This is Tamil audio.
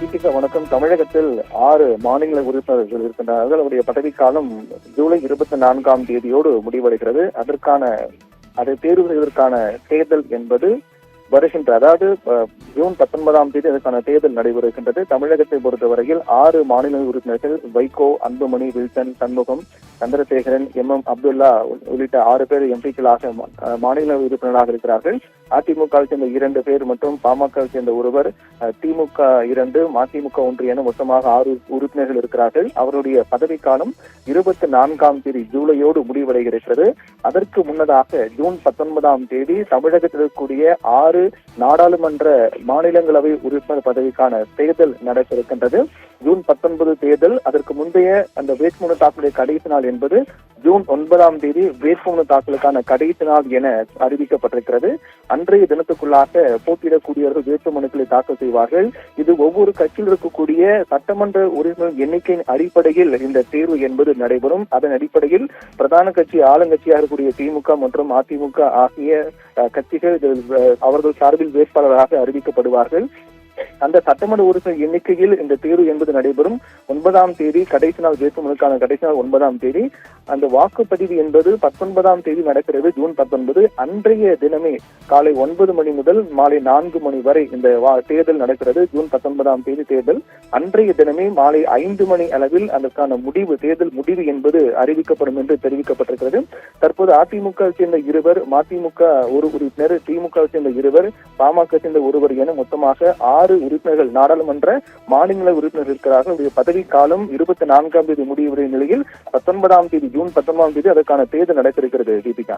தீபிகா வணக்கம். தமிழகத்தில் 6 மாநில உறுப்பினர்கள் இருக்கின்றார்கள். அவருடைய பதவிக்காலம் ஜூலை 24ஆம் தேதியோடு முடிவடைகிறது. அதை தேர்வு செய்வதற்கான தேர்தல் என்பது வருகின்ற, அதாவது ஜூன் 19ஆம் தேதி அதற்கான தேர்தல் நடைபெறுகின்றது. தமிழகத்தை பொறுத்தவரையில் 6 மாநில உறுப்பினர்கள் வைகோ, அன்புமணி, வில்சன், சண்முகம், சந்திரசேகரன், அப்துல்லா உள்ளிட்ட 6 பேர் எம்பிக்களாக மாநில உறுப்பினராக இருக்கிறார்கள். அதிமுக சேர்ந்த 2 பேர் மற்றும் பாமக சேர்ந்த ஒருவர், திமுக 2, மதிமுக 1 என மொத்தமாக 6 உறுப்பினர்கள் இருக்கிறார்கள். அவருடைய பதவிக்காலம் 24ஆம் தேதி ஜூலையோடு முடிவடைகிறது. அதற்கு முன்னதாக ஜூன் 19ஆம் தேதி தமிழகத்தில் இருக்கக்கூடிய 6 நாடாளுமன்ற மாநிலங்களவை உறுப்பினர் பதவிக்கான தேர்தல் நடைபெறுகின்றது. ஜூன் 19 தேர்தல். அதற்கு முந்தைய அந்த வேட்புமனு தாக்கலுடைய கடைசி நாள் என்பது ஜூன் 9ஆம் தேதி வேட்புமனு தாக்கலுக்கான கடைசி நாள் என அறிவிக்கப்பட்டிருக்கிறது. அன்றைய தினத்துக்குள்ளாக போட்டியிடக்கூடியவர்கள் வேட்புமனுக்களை தாக்கல் செய்வார்கள். இது ஒவ்வொரு கட்சியில் இருக்கக்கூடிய சட்டமன்ற உறுப்பினர் எண்ணிக்கையின் அடிப்படையில் இந்த தேர்வு என்பது நடைபெறும். அதன் அடிப்படையில் பிரதான கட்சி ஆளுங்கட்சியாக இருக்கக்கூடிய திமுக மற்றும் அதிமுக ஆகிய கட்சிகள் அவர்கள் சார்பில் வேட்பாளராக அறிவிக்கப்படுவார்கள். அந்த சட்டமன்ற உறுப்பினர் எண்ணிக்கையில் இந்த தேர்வு என்பது நடைபெறும். 9ஆம் தேதி கடைசி நாள், வேட்புமனுக்கான கடைசி நாள் 9ஆம் தேதி. அந்த வாக்குப்பதிவு என்பது 19ஆம் தேதி நடக்கிறது, ஜூன் 19. அன்றைய தினமே காலை 9 மணி முதல் மாலை 4 மணி வரை இந்த தேர்தல் நடக்கிறது. ஜூன் 19ஆம் தேதி தேர்தல். அன்றைய தினமே மாலை 5 மணி அளவில் அதற்கான தேர்தல் முடிவு என்பது அறிவிக்கப்படும் என்று தெரிவிக்கப்பட்டிருக்கிறது. தற்போது அதிமுக சேர்ந்த 2, மதிமுக 1 உறுப்பினர், திமுக சேர்ந்த 2, பாமக சேர்ந்த 1 என மொத்தமாக 6 உறுப்பினர்கள் நாடாளுமன்ற மாநில உறுப்பினர் இருக்கிறார்கள். பதவி காலம் 24ஆம் தேதி முடிவடையும் நிலையில் ஜூன் 19ஆம் தேதி அதற்கான தேர்தல் நடக்கிறது. தீபிகா.